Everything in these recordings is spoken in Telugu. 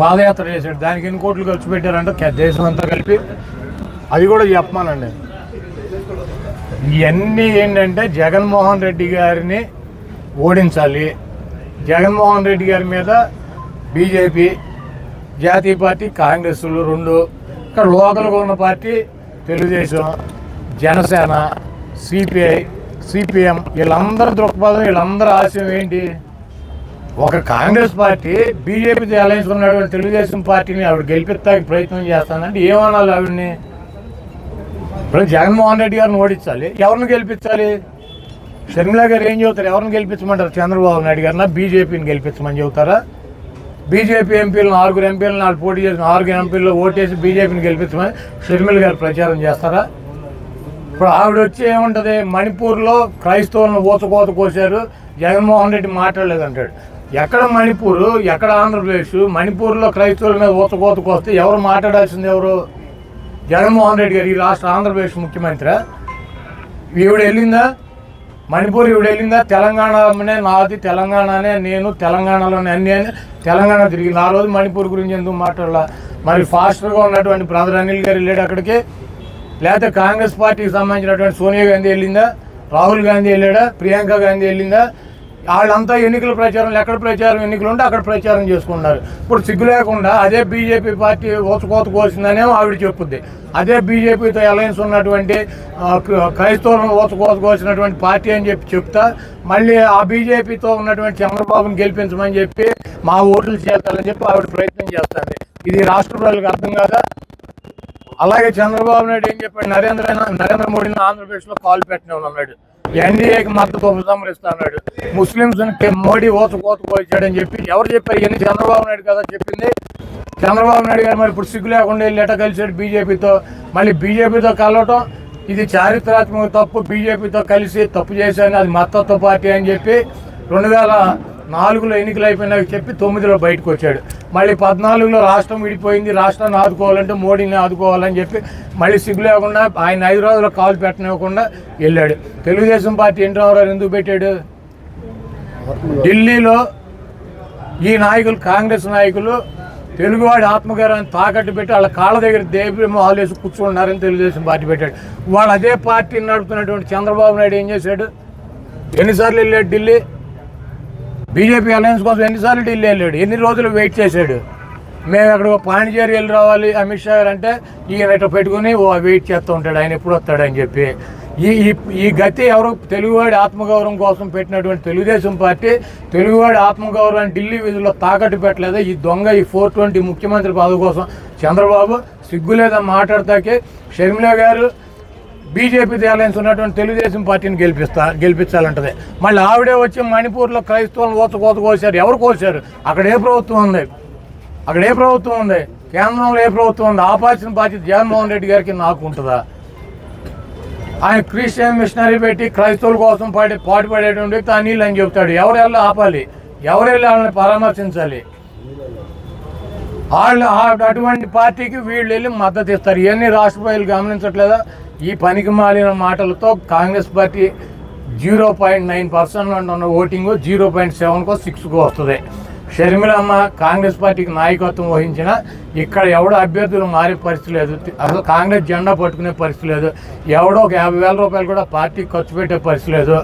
పాదయాత్ర చేశాడు. దానికి ఎన్ని కోట్లు ఖర్చు పెట్టారంటే దేశం అంతా కలిపి అది కూడా చెప్పమానండి. ఇవన్నీ ఏంటంటే జగన్మోహన్ రెడ్డి గారిని ఓడించాలి. జగన్మోహన్ రెడ్డి గారి మీద బీజేపీ, జాతీయ పార్టీ, కాంగ్రెస్లు రెండు, ఇక్కడ లోకల్గా ఉన్న party Telugu Desam, Janasena, CPI, CPM, వీళ్ళందరి దృక్పథం, వీళ్ళందరి ఆశయం ఏంటి? ఒక కాంగ్రెస్ పార్టీ బీజేపీతో అలయన్స్ ఉన్నటువంటి తెలుగుదేశం పార్టీని ఆవిడ గెలిపిస్తానికి ప్రయత్నం చేస్తానంటే ఏమనాలి ఆవిడని? ఇప్పుడు జగన్మోహన్ రెడ్డి గారిని ఓడించాలి. ఎవరిని గెలిపించాలి? షర్మిల గారు ఏం చెబుతారు? ఎవరిని గెలిపించమంటారు? చంద్రబాబు నాయుడు గారినా బీజేపీని గెలిపించమని చెబుతారా? బీజేపీ ఎంపీలు 4 ఎంపీలను వాళ్ళు పోటీ చేసిన 4 ఎంపీల్లో ఓటేసి బీజేపీని గెలిపించమని షర్మిల గారు ప్రచారం చేస్తారా? ఇప్పుడు ఆవిడ వచ్చి ఏముంటుంది? మణిపూర్లో క్రైస్తవులను ఊచకోత కోసారు, జగన్మోహన్ రెడ్డి మాట్లాడలేదంటాడు. ఎక్కడ మణిపూరు, ఎక్కడ ఆంధ్రప్రదేశ్? మణిపూర్లో క్రైస్తవుల మీద ఊచకోత కోస్తే ఎవరు మాట్లాడాల్సింది? ఎవరు? జగన్మోహన్ రెడ్డి గారు ఈ రాష్ట్ర ఆంధ్రప్రదేశ్ ముఖ్యమంత్రి. ఈవిడ వెళ్ళిందా మణిపూర్? ఈవిడ వెళ్ళిందా? తెలంగాణనే నాది, తెలంగాణనే నేను, తెలంగాణలోనే అన్నీ అని తెలంగాణ తిరిగింది. ఆ రోజు మణిపూర్ గురించి ఎందుకు మాట్లాడాల? మరి ఫాస్టర్గా ఉన్నటువంటి బ్రదర్ అనిల్ గారు వెళ్ళాడు అక్కడికి, లేకపోతే కాంగ్రెస్ పార్టీకి సంబంధించినటువంటి సోనియా గాంధీ వెళ్ళిందా? రాహుల్ గాంధీ వెళ్ళాడా? ప్రియాంక గాంధీ వెళ్ళిందా? వాళ్ళంతా ఎన్నికల ప్రచారంలో ఎక్కడ ప్రచారం ఎన్నికలు ఉంటే అక్కడ ప్రచారం చేసుకున్నారు. ఇప్పుడు సిగ్గు లేకుండా అదే బీజేపీ పార్టీ ఊచకోత కోసిందనేమో ఆవిడ చెప్పుద్ది. అదే బీజేపీతో అలయన్స్ ఉన్నటువంటి క్రైస్తవులను ఊచకోత కోసినటువంటి పార్టీ అని చెప్తా మళ్ళీ ఆ బీజేపీతో ఉన్నటువంటి చంద్రబాబుని గెలిపించమని చెప్పి మా ఓట్లు చేస్తారని చెప్పి ఆవిడ ప్రయత్నం చేస్తుంది. ఇది రాష్ట్ర ప్రజలకు అర్థం కాదా? అలాగే చంద్రబాబు నాయుడు ఏం చెప్పాడు? నరేంద్ర మోడీని ఆంధ్రప్రదేశ్లో కాలు పెట్టినాడు, ఎన్డీఏకి మద్దతు ఉపసంహరిస్తా అన్నాడు, ముస్లింస్ మోడీ ఊచకోత కోసాడని చెప్పి ఎవరు చెప్పారు? ఇవన్నీ చంద్రబాబు నాయుడు కదా చెప్పింది. చంద్రబాబు నాయుడు గారు మరి ఇప్పుడు సిగ్గు లేకుండా వెళ్ళి ఎట్ట కలిసాడు బీజేపీతో? మళ్ళీ బీజేపీతో కలవటం ఇది చారిత్రాత్మక తప్పు. బీజేపీతో కలిసి తప్పు చేశాను, అది మద్దతు పార్టీ అని చెప్పి 2004లో ఎన్నికలు అయిపోయినాక చెప్పి 9లో బయటకు వచ్చాడు. మళ్ళీ 14లో రాష్ట్రం విడిపోయింది, రాష్ట్రాన్ని ఆదుకోవాలంటే మోడీని ఆదుకోవాలని చెప్పి మళ్ళీ సిగ్గు లేకుండా ఆయన హైదరాబాద్లో కాలు పెట్టనివ్వకుండా వెళ్ళాడు. తెలుగుదేశం పార్టీ ఎన్టీ రామారావు ఎందుకు పెట్టాడు? ఢిల్లీలో ఈ నాయకులు, కాంగ్రెస్ నాయకులు తెలుగువాడి ఆత్మగౌరవాన్ని తాకట్టు పెట్టి వాళ్ళ కాళ్ళ దగ్గర దేవ్యమో ఆలేసి కూర్చున్నారని తెలుగుదేశం పార్టీ పెట్టాడు. వాళ్ళు అదే పార్టీని నడుపుతున్నటువంటి చంద్రబాబు నాయుడు ఏం చేశాడు? ఎన్నిసార్లు వెళ్ళాడు ఢిల్లీ? బీజేపీ అలయన్స్ కోసం ఎన్నిసార్లు ఢిల్లీ వెళ్ళాడు? ఎన్ని రోజులు వెయిట్ చేశాడు? మేము అక్కడ పాండిచేరి వెళ్ళి రావాలి అమిత్ షా గారు అంటే ఈయన ఇట్లా పెట్టుకుని వెయిట్ చేస్తూ ఉంటాడు, ఆయన ఎప్పుడు వస్తాడని చెప్పి. ఈ గతి ఎవరు? తెలుగువాడి ఆత్మగౌరవం కోసం పెట్టినటువంటి తెలుగుదేశం పార్టీ తెలుగువాడి ఆత్మగౌరవాన్ని ఢిల్లీ వీధుల్లో తాకట్టు పెట్టలేదు. ఈ దొంగ ఈ 420 ముఖ్యమంత్రి పదవి కోసం చంద్రబాబు సిగ్గు లేదని మాట్లాడతాకే షర్మిల గారు బీజేపీ అలయన్స్ ఉన్నటువంటి తెలుగుదేశం పార్టీని గెలిపించాలంటది. మళ్ళీ ఆవిడే వచ్చి మణిపూర్లో క్రైస్తవులను ఊచకోత కోసారు. ఎవరు కోసారు? అక్కడ ఏ ప్రభుత్వం ఉంది? అక్కడ ఏ ప్రభుత్వం ఉంది? కేంద్రంలో ఏ ప్రభుత్వం ఉంది? ఆపాల్సిన బాధ్యత జగన్మోహన్ రెడ్డి గారికి నాకు ఉంటుందా? ఆయన క్రిస్టియన్ మిషనరీ పెట్టి క్రైస్తవుల కోసం పాటుపడేటువంటి వ్యక్తి అనిల్ అని చెప్తాడు. ఎవరు వెళ్ళి ఆపాలి? ఎవరు వెళ్ళి వాళ్ళని పరామర్శించాలి? వాళ్ళు అటువంటి పార్టీకి వీళ్ళు వెళ్ళి మద్దతు ఇస్తారు. ఇవన్నీ రాష్ట్ర ప్రజలు గమనించట్లేదా? ఈ పనికి మాలిన మాటలతో కాంగ్రెస్ పార్టీ 0.9% ఉన్న ఓటింగ్ 0.7కో 6కో వస్తుంది. షర్మిలమ్మ కాంగ్రెస్ పార్టీకి నాయకత్వం వహించిన ఇక్కడ ఎవడో అభ్యర్థులు మారే పరిస్థితి లేదు. అసలు కాంగ్రెస్ జెండా పట్టుకునే పరిస్థితి లేదు. ఎవడో ఒక 50,000 రూపాయలు కూడా పార్టీకి ఖర్చు పెట్టే పరిస్థితి లేదు.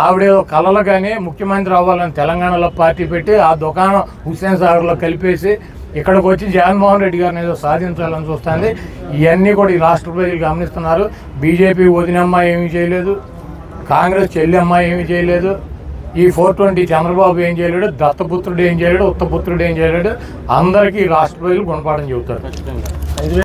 ఆవిడేదో కళలు కానీ ముఖ్యమంత్రి అవ్వాలని తెలంగాణలో పార్టీ పెట్టి ఆ దుకాణం హుస్సేన్ సాగర్లో కలిపేసి ఇక్కడికి వచ్చి జగన్మోహన్ రెడ్డి గారిని ఏదో సాధించాలని చూస్తుంది. ఇవన్నీ కూడా ఈ రాష్ట్ర ప్రజలు గమనిస్తున్నారు. బీజేపీ వదినమ్మ ఏమీ చేయలేదు, కాంగ్రెస్ చెల్లెమ్మ ఏమీ చేయలేదు, ఈ 420 చంద్రబాబు ఏం చేయలేడు, దత్తపుత్రుడు ఏం చేయలేడు, ఉత్తపుత్రుడు ఏం చేయలేడు. అందరికీ రాష్ట్ర ప్రజలు గుణపాఠం చెబుతారు.